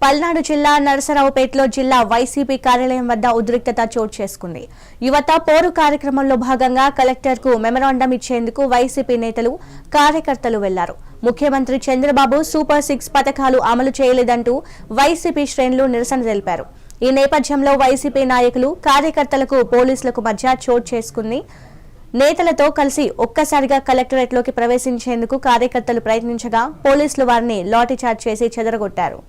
పల్నాడు జిల్లా నరసరావుపేటలో జిల్లా వైసీపీ కార్యాలయం వద్ద ఉద్రిక్తత చోటు చేసుకుంది. యువత పోరు కార్యక్రమంలో భాగంగా కలెక్టర్కు మెమరాండం ఇచ్చేందుకు వైసీపీ నేతలు, కార్యకర్తలు వెళ్లారు. ముఖ్యమంత్రి చంద్రబాబు సూపర్ 6 పథకాలు అమలు చేయలేదంటూ వైసీపీ శ్రేణులు నిరసన తెలిపారు. ఈ నేపథ్యంలో వైసీపీ నాయకులు, కార్యకర్తలకు పోలీసులకు మధ్య చోటు చేసుకుంది. నేతలతో కలిసి ఒక్కసారిగా కలెక్టరేట్లోకి ప్రవేశించేందుకు కార్యకర్తలు ప్రయత్నించగా పోలీసులు వారిని లాఠీచార్జ్ చేసి చెదరగొట్టారు.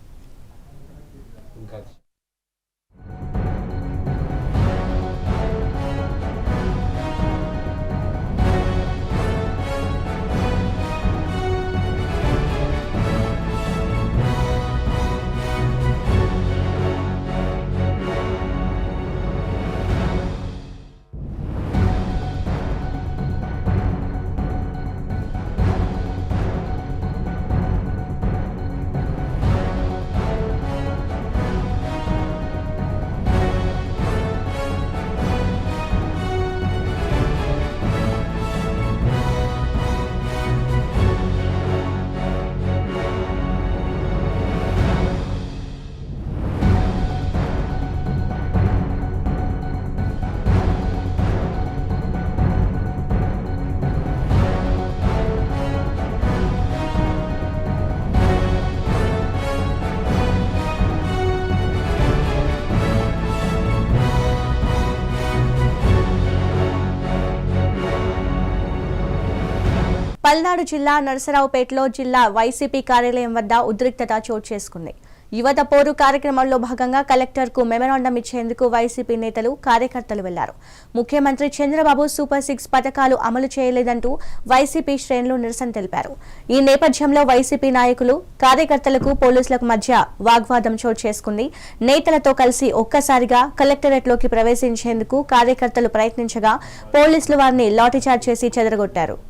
పల్నాడు జిల్లా నరసరావుపేటలో జిల్లా వైసీపీ కార్యాలయం వద్ద ఉద్రిక్తత చోటు చేసుకుంది. యువత పోరు కార్యక్రమంలో భాగంగా కలెక్టర్కు మెమరాండం ఇచ్చేందుకు వైసీపీ నేతలు, కార్యకర్తలు వెళ్లారు. ముఖ్యమంత్రి చంద్రబాబు సూపర్ 6 పథకాలు అమలు చేయలేదంటూ వైసీపీ శ్రేణులు నిరసన తెలిపారు. ఈ నేపథ్యంలో వైసీపీ నాయకులు, కార్యకర్తలకు పోలీసులకు మధ్య వాగ్వాదం చోటు చేసుకుంది. నేతలతో కలిసి ఒక్కసారిగా కలెక్టరేట్లోకి ప్రవేశించేందుకు కార్యకర్తలు ప్రయత్నించగా పోలీసులు వారిని లాఠీచార్జ్ చేసి చెదరగొట్టారు.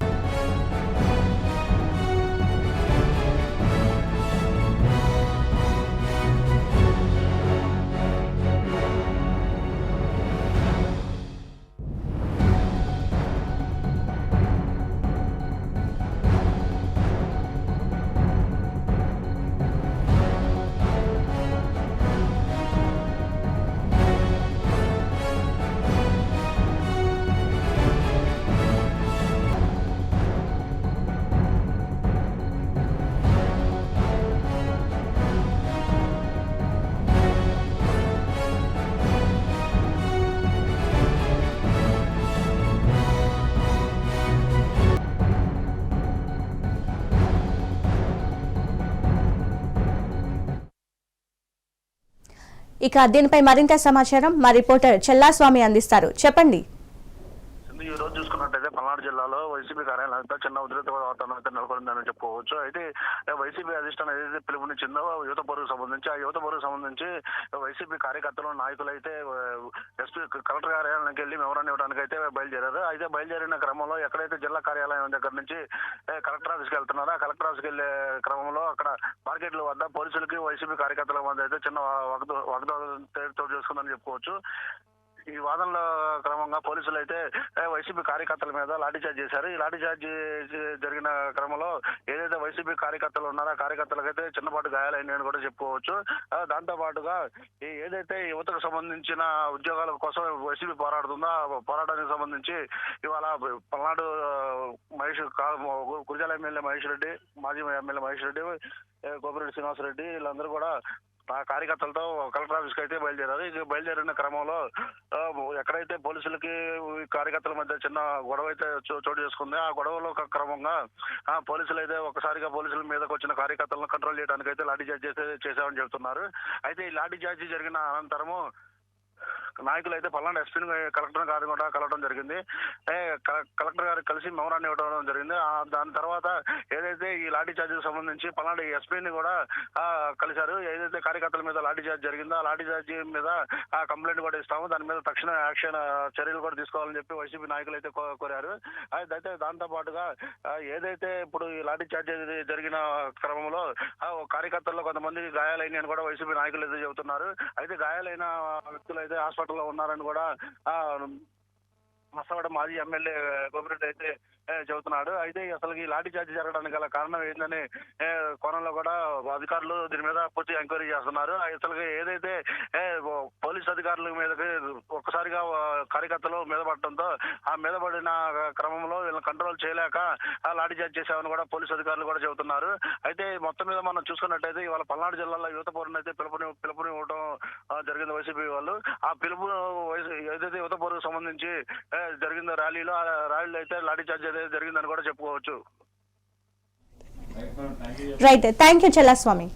ఇక దీనిపై మరింత సమాచారం మా రిపోర్టర్ చెల్లాస్వామి అందిస్తారు. చెప్పండి. ఈ రోజు చూసుకున్నట్లయితే పల్నాడు జిల్లాలో వైసీపీ కార్యాలయంతో చిన్న ఉద్రిక్త వాతావరణం అయితే నెలకొందని చెప్పుకోవచ్చు. అయితే వైసీపీ అధిష్టానం ఏదైతే పిలుపునిచ్చిందో యువత పోరుకు సంబంధించి, ఆ యువత పోరుకు సంబంధించి వైసీపీ కార్యకర్తలు, నాయకులు అయితే ఎస్పీ కలెక్టర్ కార్యాలయానికి వెళ్లి మెమరాండం ఇవ్వడానికి అయితే బయలుదేరారు. అయితే బయలుదేరిన క్రమంలో ఎక్కడైతే జిల్లా కార్యాలయం దగ్గర నుంచి కలెక్టర్ ఆఫీస్కి వెళ్తున్నారో, ఆ కలెక్టర్ ఆఫీస్కి వెళ్లే క్రమంలో అక్కడ మార్కెట్ల వద్ద పోలీసులకి, వైసీపీ కార్యకర్తల మధ్య అయితే చిన్న వాగ్వాదం చోటు చేసుకుందని చెప్పుకోవచ్చు. ఈ వాదనల క్రమంగా పోలీసులు అయితే వైసీపీ కార్యకర్తల మీద లాఠీచార్జ్ చేశారు. ఈ లాఠీచార్జ్ జరిగిన క్రమంలో ఏదైతే వైసీపీ కార్యకర్తలు ఉన్నారో ఆ కార్యకర్తలకైతే చిన్నపాటు గాయాలైనాయని కూడా చెప్పుకోవచ్చు. దాంతో పాటుగా ఏదైతే యువతకు సంబంధించిన ఉద్యోగాల కోసం వైసీపీ పోరాడుతుందో ఆ పోరాటానికి సంబంధించి ఇవాళ పల్నాడు గురిజాల ఎమ్మెల్యే మహేష్ రెడ్డి, మాజీ ఎమ్మెల్యే మహేష్ రెడ్డి, గోపిరెడ్డి శ్రీనివాసరెడ్డి వీళ్ళందరూ కూడా ఆ కార్యకర్తలతో కలెక్టర్ ఆఫీస్కి అయితే బయలుదేరారు. ఇది బయలుదేరిన క్రమంలో ఎక్కడైతే పోలీసులకి కార్యకర్తల మధ్య చిన్న గొడవ అయితే చోటు చేసుకుంది. ఆ గొడవలో క్రమంగా పోలీసులు అయితే ఒకసారిగా పోలీసుల మీదకి వచ్చిన కార్యకర్తలను కంట్రోల్ చేయడానికి అయితే లాఠీచార్జ్ చేశామని చెబుతున్నారు. అయితే ఈ లాఠీచార్జ్ జరిగిన అనంతరము నాయకులు అయితే పల్నాడు ఎస్పీని, కలెక్టర్ గారిని కూడా కలవడం జరిగింది. కలెక్టర్ గారికి కలిసి మెమరాండం ఇవ్వడం జరిగింది. దాని తర్వాత ఏదైతే ఈ లాఠీ చార్జ్ సంబంధించి పల్నాడు ఎస్పీని కూడా కలిశారు. ఏదైతే కార్యకర్తల మీద లాఠీ చార్జ్ జరిగిందో ఆ లాఠీ చార్జ్ మీద కంప్లైంట్ కూడా ఇస్తాము, దాని మీద తక్షణ యాక్షన్ చర్యలు కూడా తీసుకోవాలని చెప్పి వైసీపీ నాయకులు అయితే కోరారు. అయితే దాంతో పాటుగా ఏదైతే ఇప్పుడు ఈ లాఠీ చార్జ్ జరిగిన క్రమంలో కార్యకర్తల్లో కొంతమంది గాయాలైన కూడా వైసీపీ నాయకులు అయితే చెబుతున్నారు. అయితే గాయాలైన వ్యక్తులు అయితే హాస్పిటల్లో ఉన్నారని కూడా మసవాడ మాజీ ఎమ్మెల్యే గోపిరెడ్డి అయితే చెబుతున్నాడు. అయితే అసలు ఈ లాఠీ చార్జ్ జరగడానికి గల కారణం ఏందని కోణంలో కూడా అధికారులు దీని మీద పూర్తి ఎంక్వైరీ చేస్తున్నారు. అసలు ఏదైతే పోలీస్ అధికారుల మీదకి ఒక్కసారిగా కార్యకర్తలు మీద పడటంతో ఆ మీద పడిన క్రమంలో వీళ్ళని కంట్రోల్ చేయలేక లాఠీ చార్జ్ చేశామని కూడా పోలీసు అధికారులు కూడా చెబుతున్నారు. అయితే మొత్తం మీద మనం చూసుకున్నట్టయితే ఇవాళ పల్నాడు జిల్లాలో యువత పోరుని అయితే పిలుపునివ్వడం జరిగింది వైసీపీ వాళ్ళు. ఆ పిలుపు ఏదైతే యువత పోరుకు సంబంధించి జరిగిందో ర్యాలీలో, ఆ ర్యాలీలో అయితే లాఠీ చార్జ్ అయితే జరిగిందని కూడా చెప్పుకోవచ్చు. Right, thank you చెల్లస్వామి.